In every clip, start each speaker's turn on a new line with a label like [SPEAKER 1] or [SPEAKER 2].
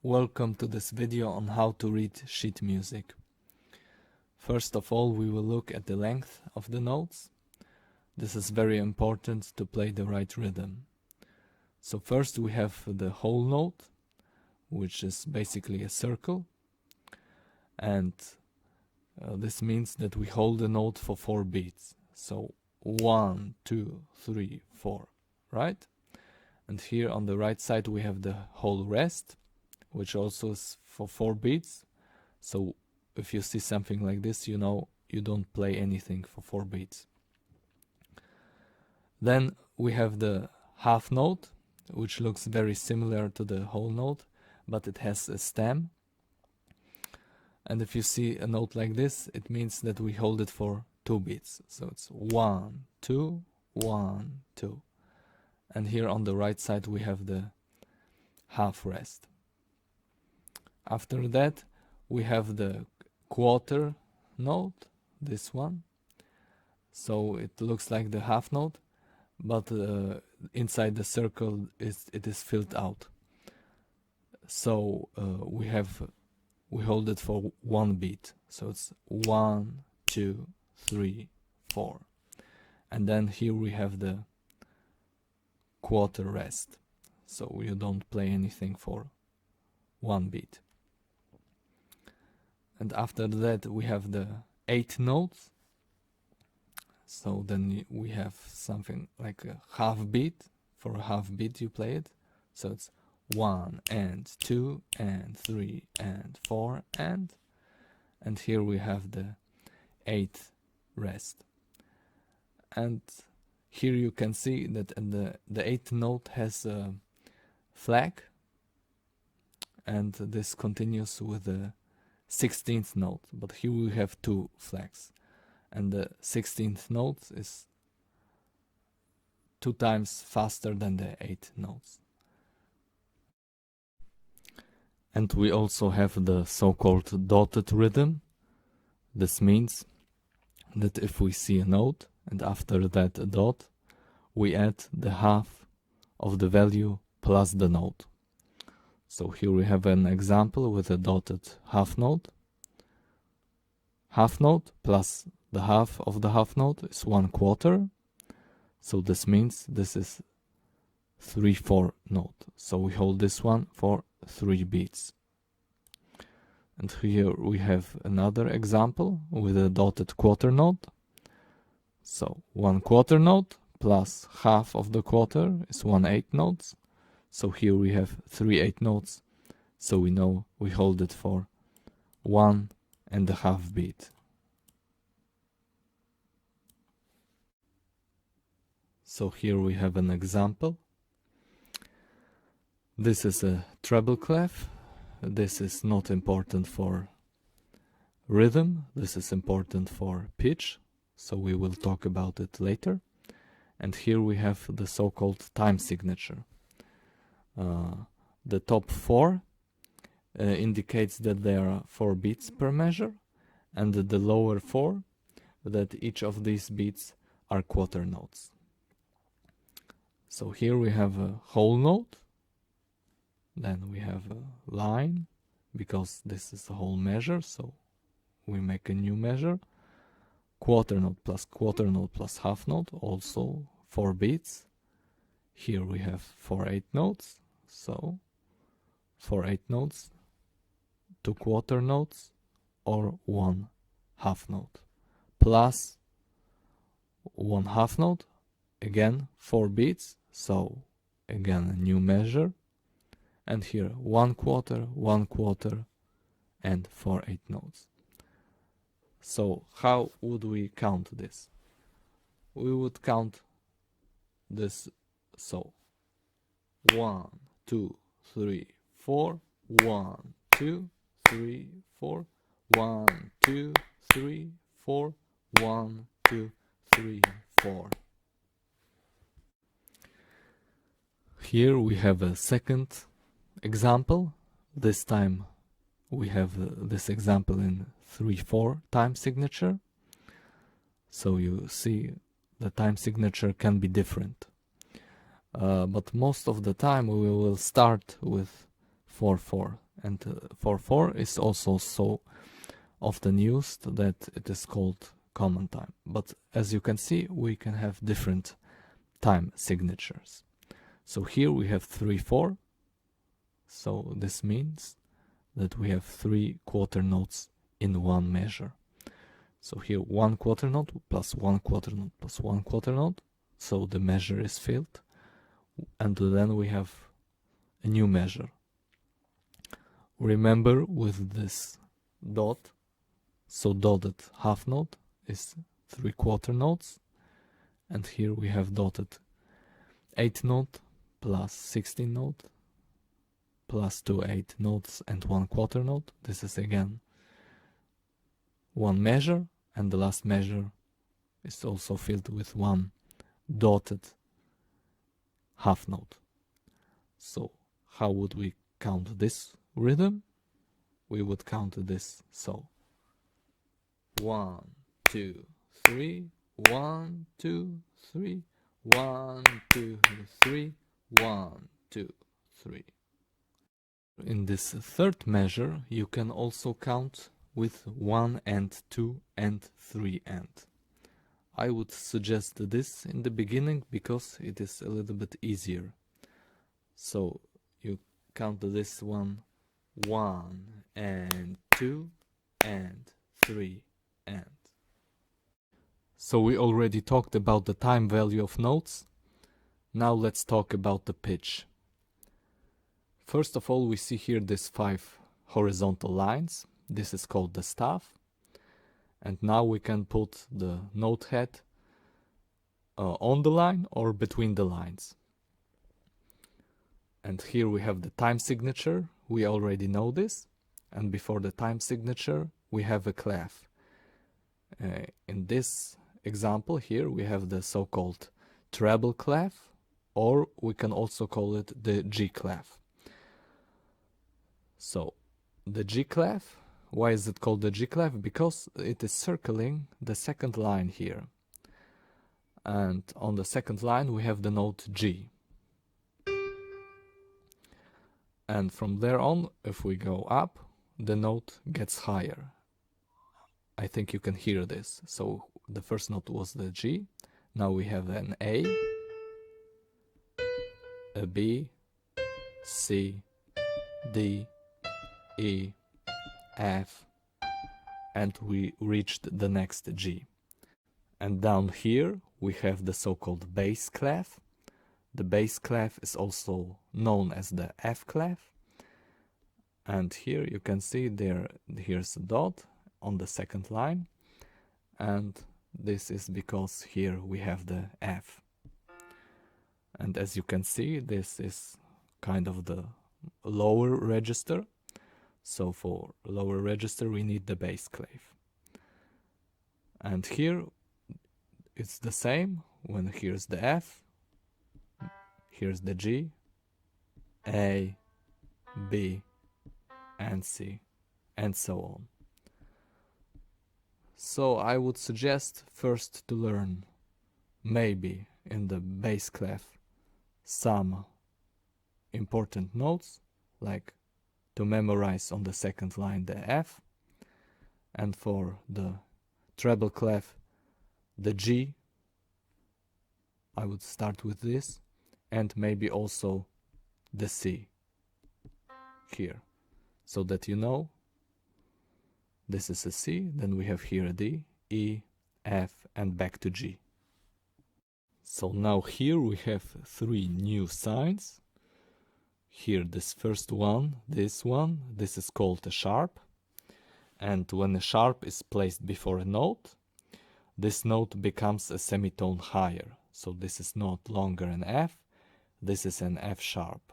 [SPEAKER 1] Welcome to this video on how to read sheet music. First of all, we will look at the length of the notes. This is very important to play the right rhythm. So first we have the whole note, which is basically a circle, and this means that we hold the note for 4 beats. So 1, 2, 3, 4, right? And here on the right side we have the whole rest, which also is for 4 beats. So if you see something like this, you know you don't play anything for 4 beats. Then we have the half note, which looks very similar to the whole note, but it has a stem. And if you see a note like this, it means that we hold it for 2 beats. So it's 1, 2, 1, 2. And here on the right side we have the half rest. After that we have the quarter note, this one. So it looks like the half note, but inside the circle it is filled out. So we hold it for 1 beat. So it's 1, 2, 3, 4. And then here we have the quarter rest. So you don't play anything for 1 beat. And after that we have the 8 notes. So then we have something like a half beat. For a half beat you play it. So it's 1 and 2 and 3 and 4 and here we have the 8th rest. And here you can see that the 8th note has a flag, and this continues with the 16th note, but here we have 2 flags, and the 16th note is 2 times faster than the 8 notes. And we also have the so-called dotted rhythm. This means that if we see a note and after that a dot, we add the half of the value plus the note. So here we have an example with a dotted half note. Half note plus the half of the half note is 1/4. So this means this is 3/4 note. So we hold this one for 3 beats. And here we have another example with a dotted quarter note. So 1/4 note plus half of the quarter is 1/8 notes. So here we have 3/8 notes. So we know we hold it for 1.5 beat. So here we have an example. This is a treble clef. This is not important for rhythm. This is important for pitch. So we will talk about it later. And here we have the so-called time signature. The top 4 indicates that there are 4 beats per measure, and the lower 4 that each of these beats are quarter notes. So here we have a whole note, then we have a line, because this is a whole measure, so we make a new measure. Quarter note plus half note, also 4 beats. Here we have 4/8 notes, so 4/8 notes, 2 quarter notes, or 1 half note, plus 1 half note, again 4 beats, so again a new measure, and here 1/4, and 4/8 notes. So how would we count this? We would count this so 1, 2, 3, 4, 1, 2, 3, 4, 1, 2, 3, 4, 1, 2, 3, 4. Here we have a second example. This time we have this example in 3/4 time signature. So you see the time signature can be different. But most of the time we will start with 4/4 and 4/4 is also so often used that it is called common time. But as you can see, we can have different time signatures. So here we have 3/4, so this means that we have 3 quarter notes in one measure. So here 1 quarter note plus 1 quarter note plus 1 quarter note, so the measure is filled, and then we have a new measure. Remember with this dot, so dotted half note is 3 quarter notes, and here we have dotted 8 note plus 16 note plus 2 8 notes and 1 quarter note. This is again one measure, and the last measure is also filled with one dotted half note. So how would we count this rhythm? We would count this so 1 2 3 1 2 3 1 2 3 1 2 3. In this third measure you can also count with 1 and 2 and 3 and. I would suggest this in the beginning because it is a little bit easier. So you count this one 1 and 2 and 3 and. So we already talked about the time value of notes. Now let's talk about the pitch. First of all, we see here these 5 horizontal lines. This is called the staff. And now we can put the note head on the line or between the lines. And here we have the time signature. We already know this. And before the time signature, we have a clef. In this example here, we have the so-called treble clef, or we can also call it the G clef. So the G clef, why is it called the G clef? Because it is circling the second line here. And on the second line we have the note G. And from there on, if we go up, the note gets higher. I think you can hear this. So the first note was the G. Now we have an A, a B, C, D, E, F, and we reached the next G. And down here we have the so-called bass clef. The bass clef is also known as the F clef. And here you can see here's a dot on the second line. And this is because here we have the F. And as you can see, this is kind of the lower register. So for lower register we need the bass clef. And here it's the same. When here's the F, here's the G, A, B, and C, and so on. So I would suggest first to learn, maybe in the bass clef, some important notes, like to memorize on the second line the F, and for the treble clef, the G. I would start with this, and maybe also the C here, so that you know this is a C, then we have here a D, E, F, and back to G. So now here we have 3 new signs. Here this first one, this is called a sharp. And when a sharp is placed before a note, this note becomes a semitone higher. So this is no longer an F, this is an F sharp.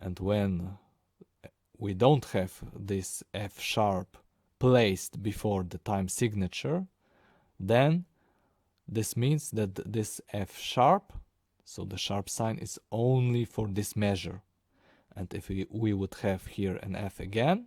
[SPEAKER 1] And when we don't have this F sharp placed before the time signature, then this means that this F sharp, so the sharp sign, is only for this measure. And if we would have here an F again,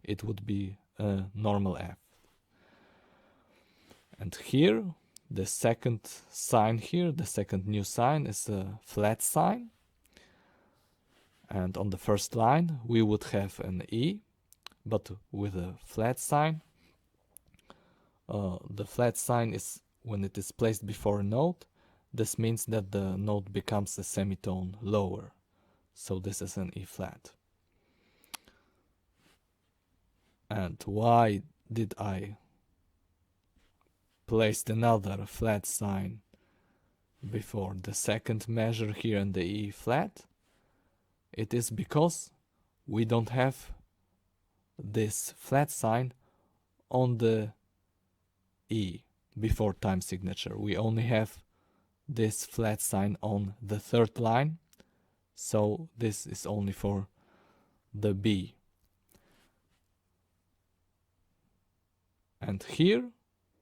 [SPEAKER 1] it would be a normal F. And here, the second sign here, the second new sign, is a flat sign. And on the first line we would have an E, but with a flat sign. The flat sign is when it is placed before a note. This means that the note becomes a semitone lower. So this is an E flat. And why did I place another flat sign before the second measure here in the E flat? It is because we don't have this flat sign on the E before time signature. We only have this flat sign on the third line, so this is only for the B. And here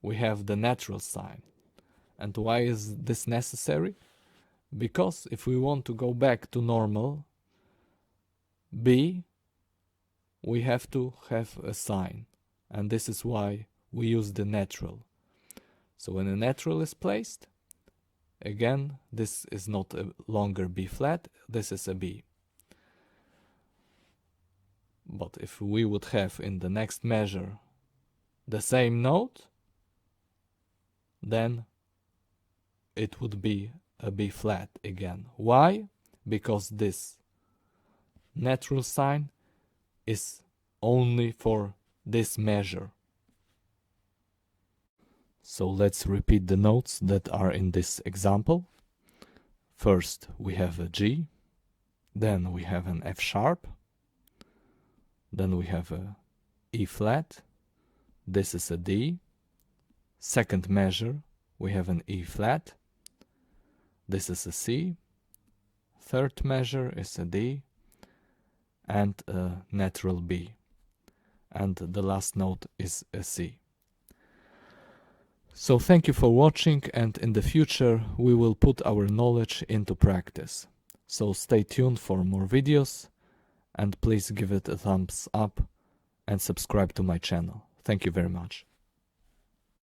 [SPEAKER 1] we have the natural sign. And why is this necessary? Because if we want to go back to normal B, we have to have a sign, and this is why we use the natural. So when a natural is placed, again, this is not a longer B flat, this is a B. But if we would have in the next measure the same note, then it would be a B flat again. Why? Because this natural sign is only for this measure. So let's repeat the notes that are in this example. First we have a G, then we have an F sharp, then we have a E flat, this is a D, second measure we have an E flat, this is a C, third measure is a D, and a natural B, and the last note is a C. So thank you for watching, and in the future we will put our knowledge into practice. So stay tuned for more videos, and please give it a thumbs up and subscribe to my channel. Thank you very much.